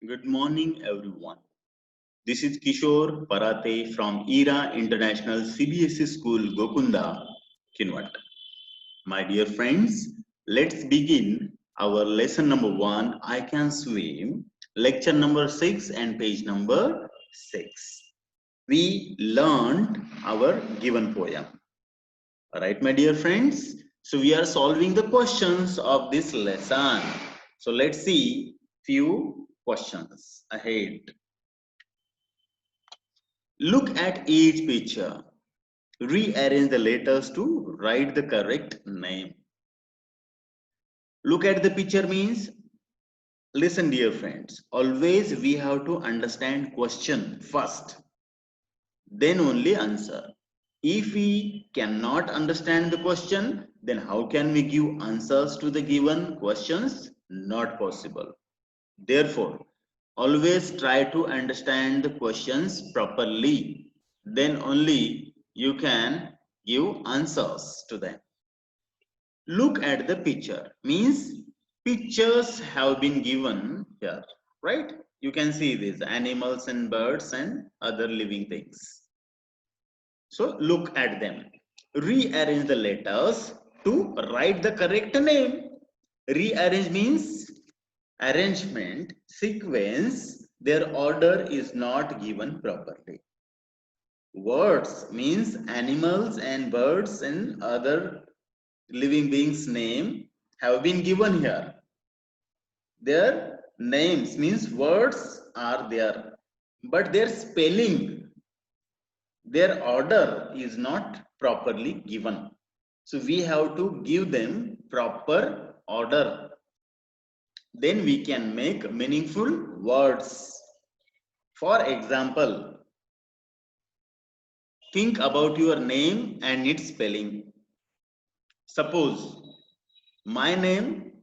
Good morning, everyone. This is Kishore Parate from ERA International CBSE School, Gokunda, Kinwat. My dear friends, let's begin our lesson number 1, I Can Swim, lecture number 6 and page number 6. We learned our given poem. Alright, my dear friends. So we are solving the questions of this lesson. So let's see few questions ahead. Look at each picture. Rearrange the letters to write the correct name. Look at the picture means, listen dear friends, always we have to understand question first, then only answer. If we cannot understand the question, then how can we give answers to the given questions? Not possible. Therefore, always try to understand the questions properly. Then only you can give answers to them. Look at the picture. Means pictures have been given here, right? You can see these animals and birds and other living things. So look at them. Rearrange the letters to write the correct name. Rearrange means arrangement, sequence, their order is not given properly. Words means animals and birds and other living beings' name have been given here. Their names means words are there, but their spelling, their order is not properly given. So we have to give them proper order. Then we can make meaningful words. For example, think about your name and its spelling. Suppose my name,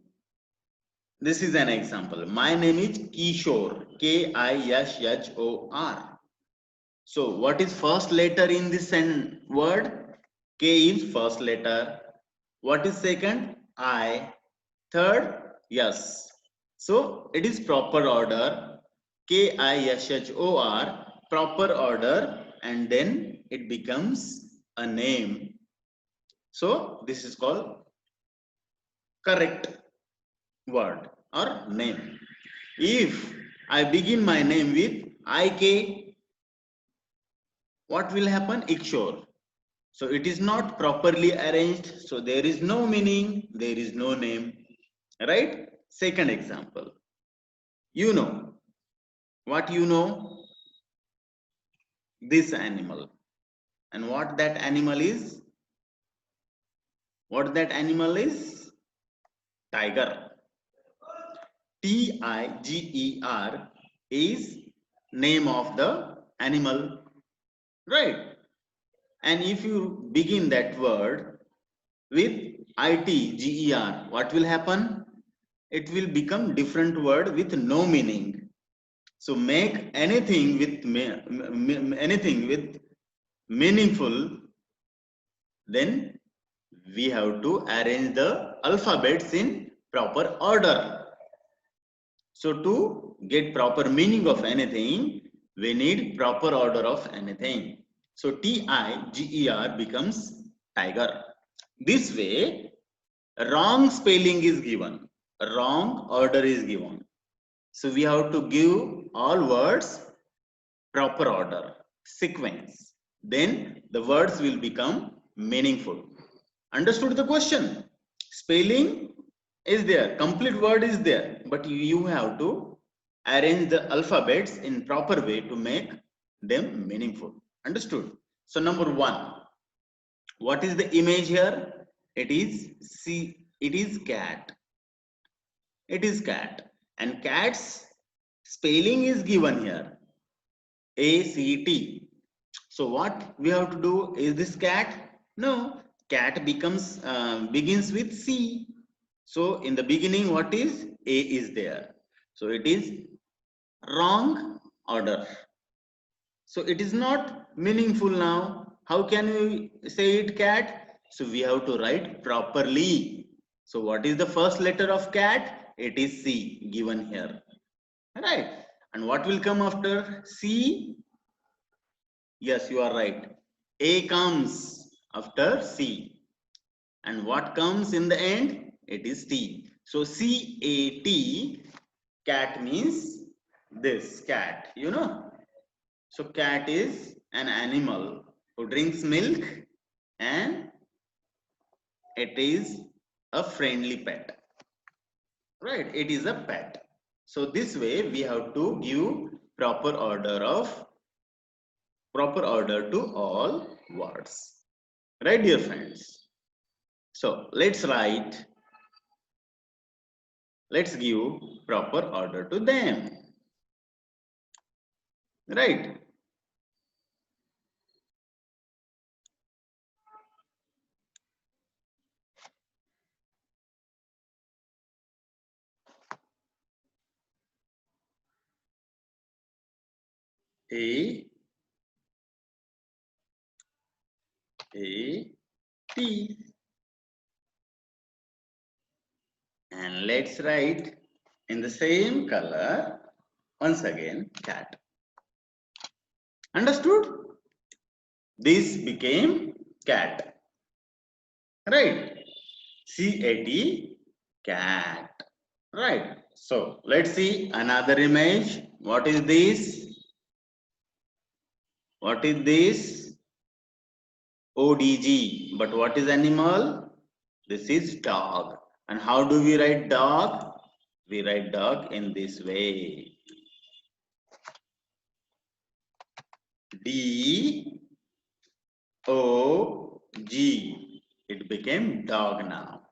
this is an example. My name is Kishore, Kishor. So what is first letter in this word? K is first letter. What is second? I. Third? Yes. So it is proper order. Kishor, proper order, and then it becomes a name. So this is called correct word or name. If I begin my name with IK, what will happen? Ikshore. So it is not properly arranged. So there is no meaning, there is no name. Right? Second example. You know. What you know? This animal. And what that animal is? What that animal is? Tiger. Tiger is name of the animal. Right? And if you begin that word with ITGER, what will happen? It will become different word with no meaning. So make anything with meaningful, then we have to arrange the alphabets in proper order. So to get proper meaning of anything, we need proper order of anything. So TIGER becomes tiger. This way, wrong spelling is given, wrong order is given. So we have to give all words proper order, sequence. Then the words will become meaningful. Understood the question? Spelling is there, complete word is there, but you have to arrange the alphabets in proper way to make them meaningful. Understood? So number 1, what is the image here? It is cat. It is cat, and cat's spelling is given here, ACT. So what we have to do? Is this cat? No, cat begins with C. So in the beginning, what is? A is there. So it is wrong order. So it is not meaningful now. How can we say it cat? So we have to write properly. So what is the first letter of cat? It is C given here. Right. And what will come after C? Yes, you are right. A comes after C. And what comes in the end? It is T. So C-A-T, cat means this cat, you know. So cat is an animal who drinks milk and it is a friendly pet, right? It is a pet. So this way we have to give proper order to all words, right, dear friends? So let's give proper order to them, right? A T, and let's write in the same color once again cat. Understood? This became cat, right? C-A-T, cat, right? So let's see another image. What is this? What is this? ODG. But what is animal? This is dog. And how do we write dog? We write dog in this way. D-O-G. It became dog now.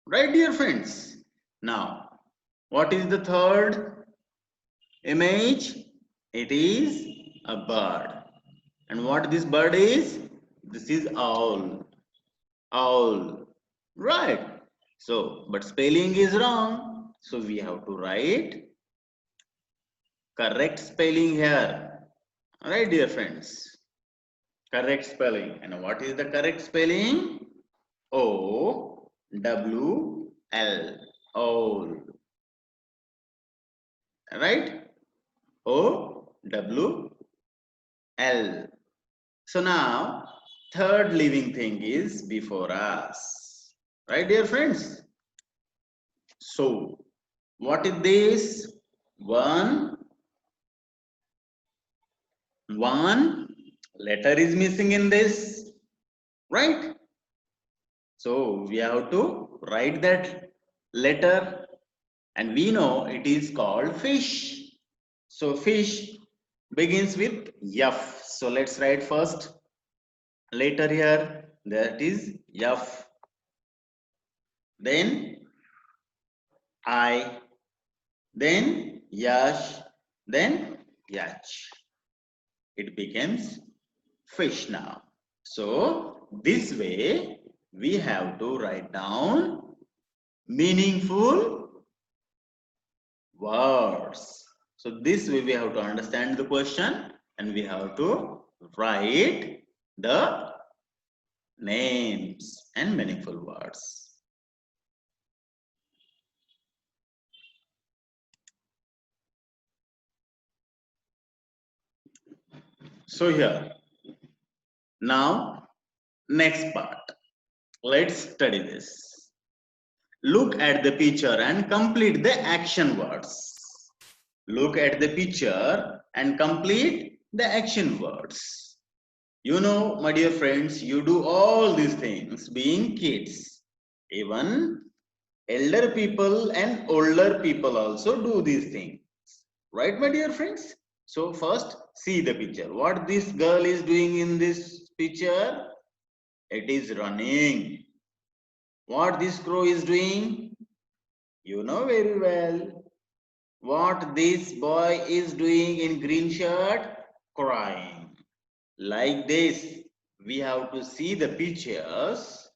Right, dear friends? Now, what is the third image? It is a bird. And what this bird is? This is owl. Owl. Right. So, but spelling is wrong. So we have to write correct spelling here. Alright, dear friends. Correct spelling. And what is the correct spelling? O W L. Owl. Right? O W L. So now, third living thing is before us. Right, dear friends? So, what is this? One letter is missing in this, right? So, we have to write that letter and we know it is called fish. So, fish begins with F. So, let's write first letter here, that is F. Then I, then Yash, then Yach. It becomes fish now. So this way we have to write down meaningful words. So this way we have to understand the question and we have to write the names and meaningful words. So here, now next part. Let's study this. Look at the picture and complete the action words. Look at the picture and complete the action words. You know, my dear friends, you do all these things being kids. Even elder people and older people also do these things. Right, my dear friends? So first, see the picture. What this girl is doing in this picture? It is running. What this crow is doing? You know very well. What this boy is doing in green shirt? Crying. Like this, we have to see the pictures.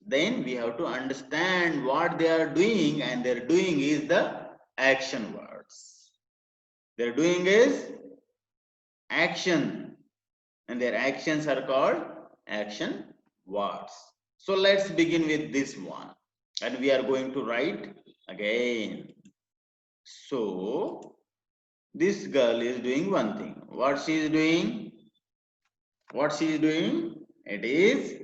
Then we have to understand what they are doing, and their doing is the action words. Their doing is action, and their actions are called action words. So let's begin with this one, and we are going to write again. So This girl is doing one thing. What she is doing? What she is doing? It is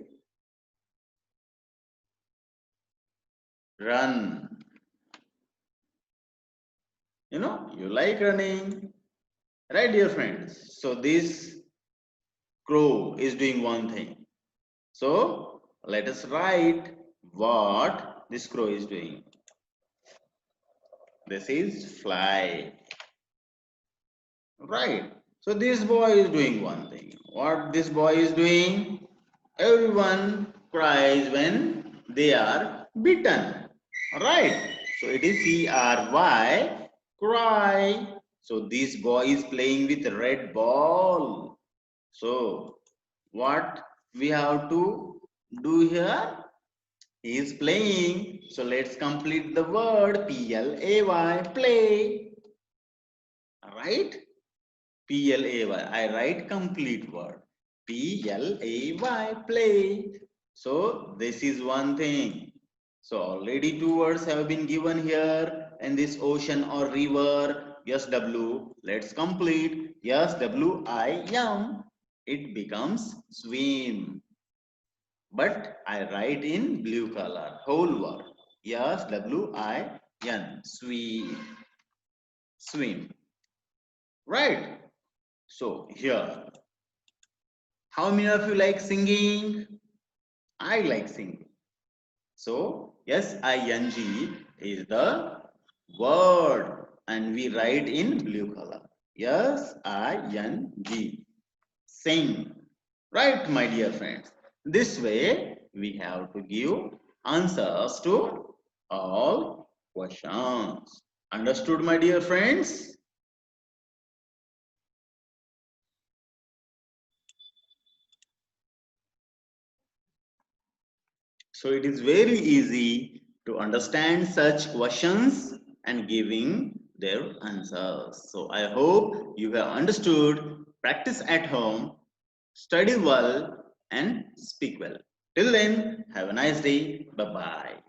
run. You know, you like running, right, dear friends? So this crow is doing one thing. So let us write what this crow is doing. This is fly. Right. So this boy is doing one thing. What this boy is doing? Everyone cries when they are bitten. Right. So it is CRY, cry. So this boy is playing with red ball. So what we have to do here? He is playing. So let's complete the word PLAY, play. Right? PLAY. I write complete word. PLAY, play. So this is one thing. So already two words have been given here in this ocean or river. Yes, W. Let's complete. Yes, WIM. It becomes swim. But I write in blue color. Whole word. Yes, WIN. Swim. Swim. Right. So here. How many of you like singing? I like singing. So, SING is the word and we write in blue color. SING. Sing. Right, my dear friends. This way, we have to give answers to all questions. Understood, my dear friends? So it is very easy to understand such questions and giving their answers. So I hope you have understood, practice at home, study well and speak well. Till then, have a nice day. Bye-bye.